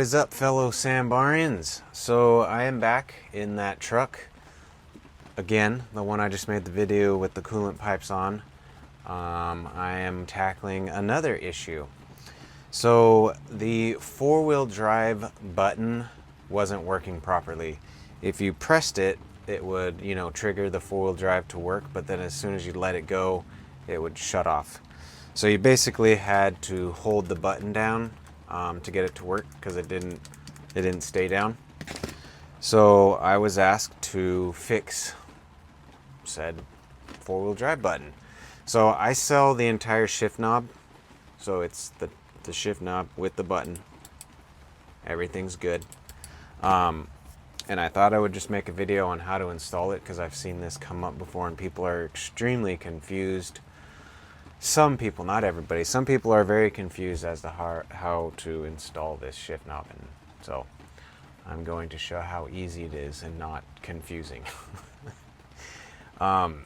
What is up, fellow Sambarians? So I am back in that truck again, the one I just made the video with the coolant pipes on. I am tackling another issue. So the four-wheel drive button wasn't working properly. If you pressed it, it would, trigger the four-wheel drive to work, but then as soon as you let it go, it would shut off. So you basically had to hold the button down to get it to work because it didn't stay down. So I was asked to fix said four-wheel drive button. So I sell the entire shift knob. So it's the shift knob with the button. Everything's good. And I thought I would just make a video on how to install it because I've seen this come up before and people are extremely confused. Some people, not everybody, some people are very confused as to how to install this shift knob. And so I'm going to show how easy it is and not confusing. So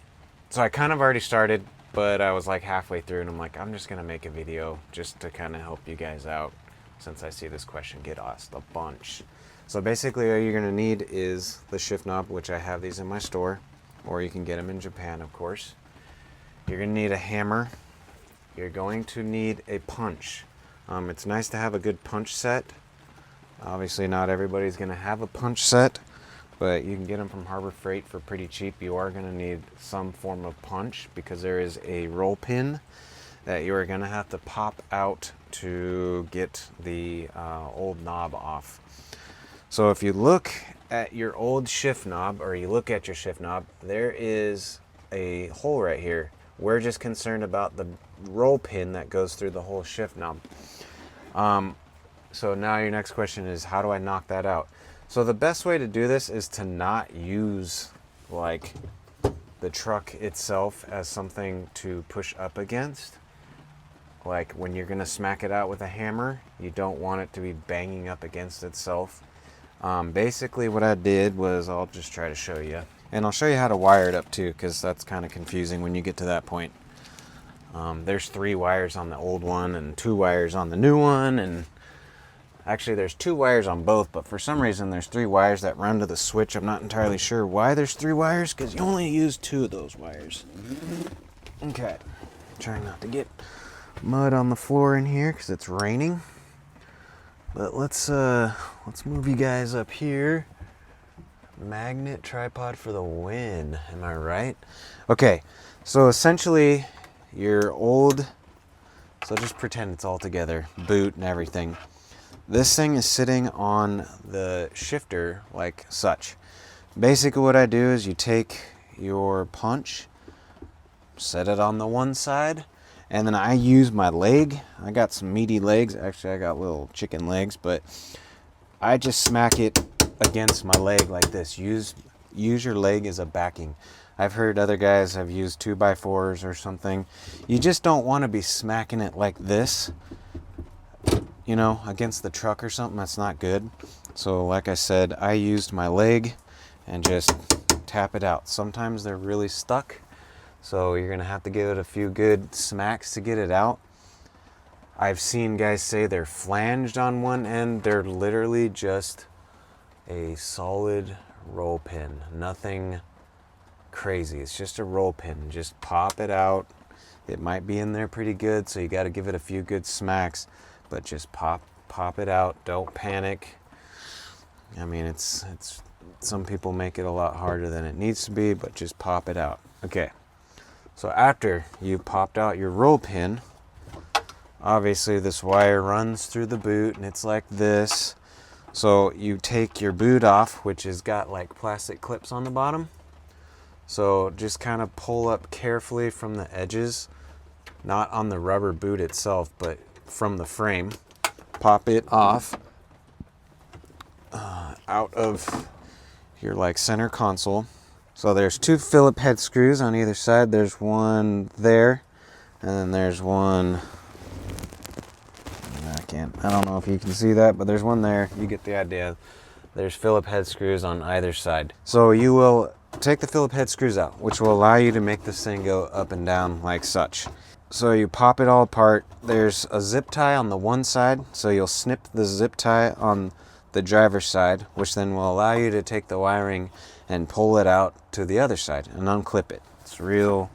I kind of already started, but I was like halfway through and I'm like, I'm just going to make a video just to kind of help you guys out since I see this question get asked a bunch. So basically all you're going to need is the shift knob, which I have these in my store, or you can get them in Japan, of course. You're going to need a hammer. You're going to need a punch. It's nice to have a good punch set. Obviously not everybody's going to have a punch set, but you can get them from Harbor Freight for pretty cheap. You are going to need some form of punch because there is a roll pin that you are going to have to pop out to get the old knob off. So if you look at your old shift knob, or you look at your shift knob, there is a hole right here. We're just concerned about the roll pin that goes through the whole shift knob. So now your next question is, how do I knock that out? So the best way to do this is to not use like the truck itself as something to push up against. Like when you're gonna smack it out with a hammer, you don't want it to be banging up against itself. Basically what I did was, I'll just try to show you. And I'll show you how to wire it up too, because that's kind of confusing when you get to that point. There's 3 wires on the old one and 2 wires on the new one, and actually there's 2 wires on both, but for some reason there's 3 wires that run to the switch. I'm not entirely sure why there's 3 wires, because you only use 2 of those wires. Okay, trying not to get mud on the floor in here because it's raining. But let's move you guys up here. Magnet tripod for the win, am I right? Okay, so essentially your old, so just pretend it's all together, boot and everything. This thing is sitting on the shifter like such. Basically what I do is you take your punch, set it on the one side, and then I use my leg. I got some meaty legs. Actually, I got little chicken legs, but I just smack it against my leg like this. Use your leg as a backing. I've heard other guys have used 2x4s or something. You just don't want to be smacking it like this, against the truck or something. That's not good. So like I said, I used my leg and just tap it out. Sometimes they're really stuck, so you're gonna have to give it a few good smacks to get it out. I've seen guys say they're flanged on one end. They're literally just a solid roll pin, nothing crazy. It's just a roll pin. Just pop it out. It might be in there pretty good, so you got to give it a few good smacks, but just pop it out. Don't panic. I mean, it's some people make it a lot harder than it needs to be, but just pop it out. Okay, so after you popped out your roll pin, obviously this wire runs through the boot and it's like this. So you take your boot off, which has got like plastic clips on the bottom. So just kind of pull up carefully from the edges, not on the rubber boot itself, but from the frame. Pop it off out of your like center console. So there's 2 Phillips head screws on either side. There's one there, and then there's one, I don't know if you can see that, but there's one there. You get the idea. There's Phillips head screws on either side. So you will take the Phillips head screws out, which will allow you to make this thing go up and down like such. So you pop it all apart. There's a zip tie on the one side, so you'll snip the zip tie on the driver's side, which then will allow you to take the wiring and pull it out to the other side and unclip it. It's real,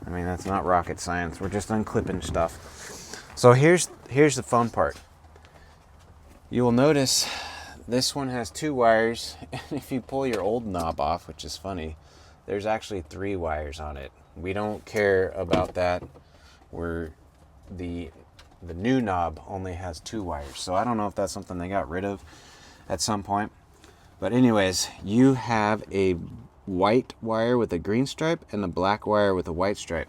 I mean, that's not rocket science. We're just unclipping stuff. So here's the fun part. You will notice this one has 2 wires, and if you pull your old knob off, which is funny, there's actually 3 wires on it. We don't care about that. The new knob only has 2 wires, so I don't know if that's something they got rid of at some point. But anyways, you have a white wire with a green stripe and a black wire with a white stripe.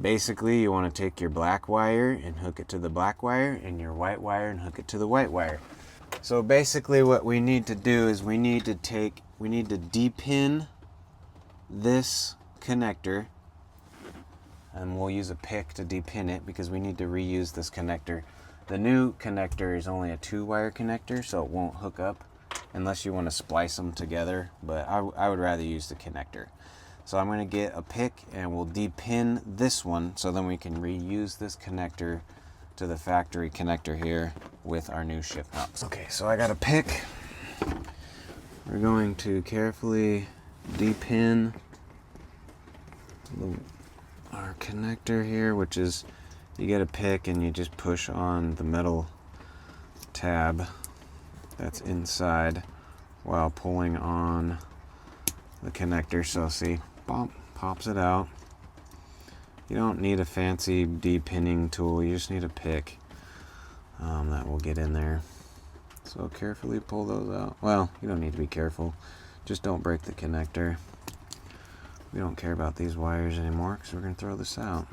Basically, you want to take your black wire and hook it to the black wire, and your white wire and hook it to the white wire. So basically what we need to do is we need to depin this connector, and we'll use a pick to depin it because we need to reuse this connector. The new connector is only a 2-wire connector, so it won't hook up unless you want to splice them together, but I would rather use the connector. So I'm going to get a pick and we'll depin this one, so then we can reuse this connector to the factory connector here with our new shift knobs. Okay, so I got a pick. We're going to carefully depin our connector here, which is, you get a pick and you just push on the metal tab that's inside while pulling on the connector. So see, bump, pops it out. You don't need a fancy depinning tool, you just need a pick that will get in there. So carefully pull those out. Well, you don't need to be careful, just don't break the connector. We don't care about these wires anymore because we're going to throw this out.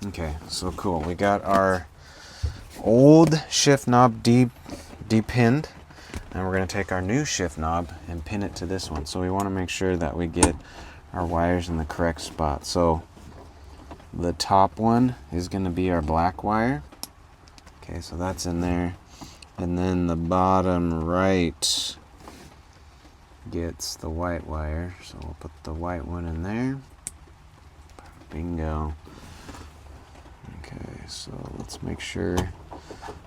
Okay, so cool. We got our old shift knob depinned, and we're going to take our new shift knob and pin it to this one. So we want to make sure that we get our wires in the correct spot. So the top one is going to be our black wire. Okay, so that's in there. And then the bottom right gets the white wire. So we'll put the white one in there. Bingo. Okay, so let's make sure.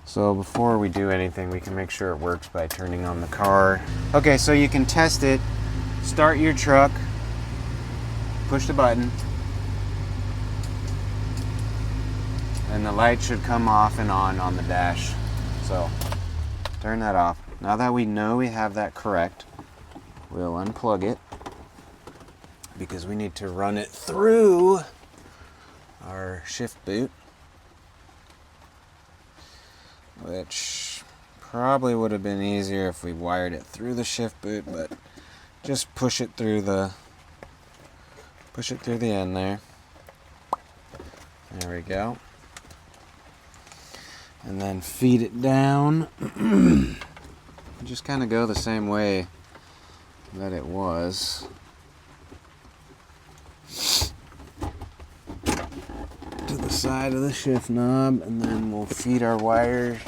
So before we do anything, we can make sure it works by turning on the car. Okay, so you can test it. Start your truck. Push the button. And the light should come off and on the dash. So turn that off. Now that we know we have that correct, we'll unplug it because we need to run it through our shift boot, which probably would have been easier if we wired it through the shift boot, but just push it through the end there. There we go. And then feed it down. Just kind of go the same way that it was. To the side of the shift knob, and then we'll feed our wire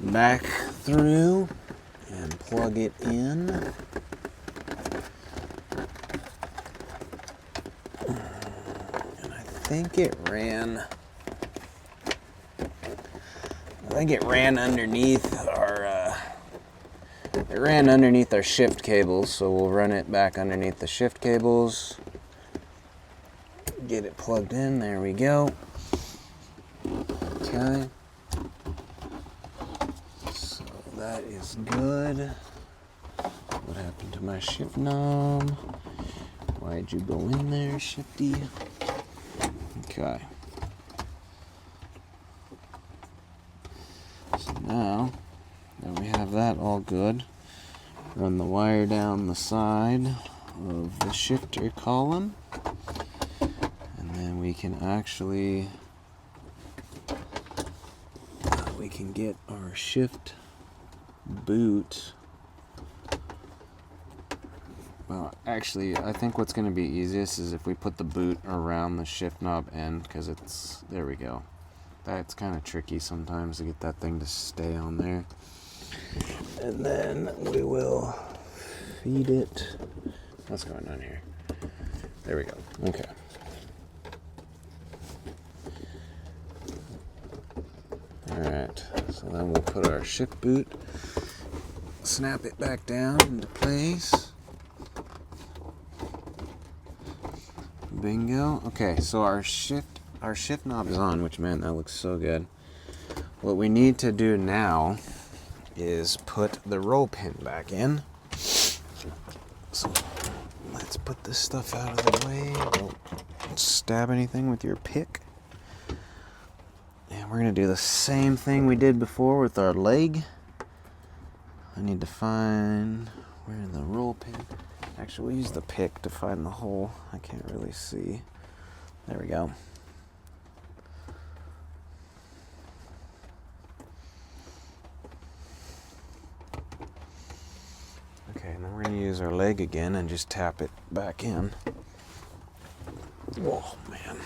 back through and plug it in. And I think it ran underneath our shift cables, so we'll run it back underneath the shift cables. Get it plugged in, there we go. Okay. So that is good. What happened to my shift knob? Why'd you go in there, shifty? Okay. So now that we have that all good, run the wire down the side of the shifter column, and then we can actually get our shift boot. Well, actually, I think what's going to be easiest is if we put the boot around the shift knob end, because it's, there we go. That's kind of tricky sometimes to get that thing to stay on there. And then we will feed it. What's going on here? There we go. Okay. Perfect. So then we'll put our shift boot, snap it back down into place. Bingo. Okay, so our shift knob is on, which, man, that looks so good. What we need to do now is put the roll pin back in. So let's put this stuff out of the way. Don't stab anything with your pick. And we're going to do the same thing we did before with our leg. I need to find where the roll pin. Actually, we'll use the pick to find the hole. I can't really see. There we go. Okay, and then we're going to use our leg again and just tap it back in. Oh, man.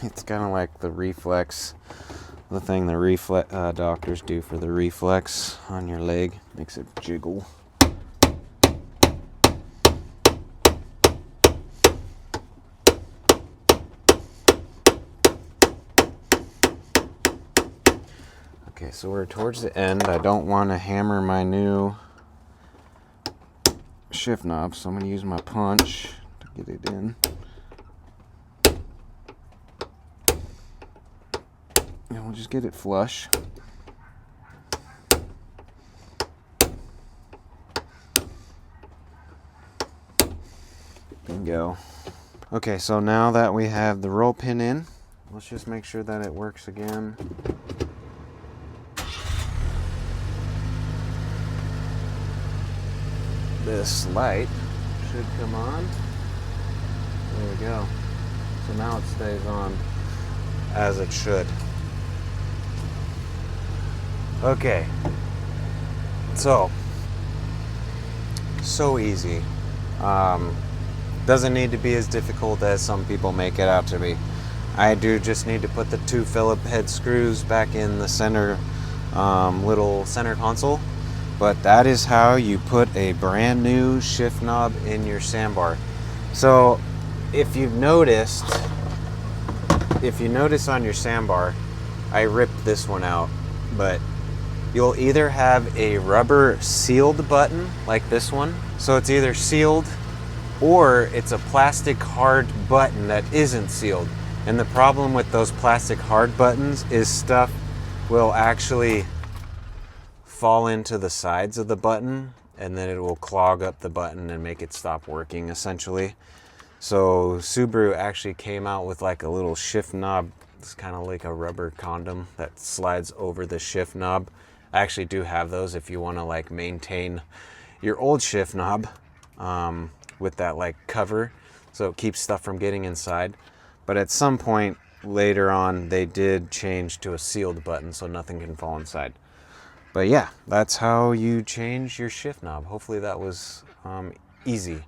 It's kind of like the reflex, the thing the doctors do for the reflex on your leg. Makes it jiggle. Okay, so we're towards the end. I don't want to hammer my new shift knob, so I'm going to use my punch to get it in. And we'll just get it flush. Bingo. Okay, so now that we have the roll pin in, let's just make sure that it works again. This light should come on. There we go. So now it stays on as it should. Okay. So easy. Doesn't need to be as difficult as some people make it out to be. I do just need to put the 2 Phillips head screws back in the center little center console. But that is how you put a brand new shift knob in your Sambar. So if you notice on your Sambar, I ripped this one out, but you'll either have a rubber sealed button like this one. So it's either sealed or it's a plastic hard button that isn't sealed. And the problem with those plastic hard buttons is stuff will actually fall into the sides of the button, and then it will clog up the button and make it stop working, essentially. So Subaru actually came out with like a little shift knob. It's kind of like a rubber condom that slides over the shift knob. I actually do have those if you want to like maintain your old shift knob with that like cover, so it keeps stuff from getting inside. But at some point later on, they did change to a sealed button so nothing can fall inside. But yeah, that's how you change your shift knob. Hopefully that was easy.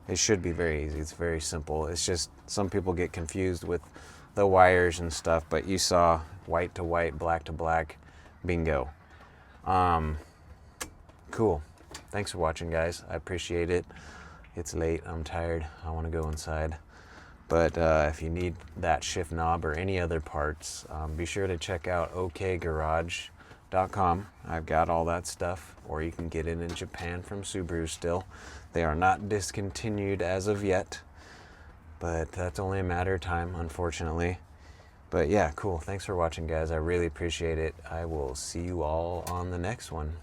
It should be very easy. It's very simple. It's just some people get confused with the wires and stuff, but you saw white to white, black to black, bingo. Cool. Thanks for watching, guys. I appreciate it. It's late. I'm tired. I want to go inside. But if you need that shift knob or any other parts, be sure to check out okgarage.com. I've got all that stuff, or you can get it in Japan from Subaru still. They are not discontinued as of yet, but that's only a matter of time, unfortunately. But yeah, cool. Thanks for watching, guys. I really appreciate it. I will see you all on the next one.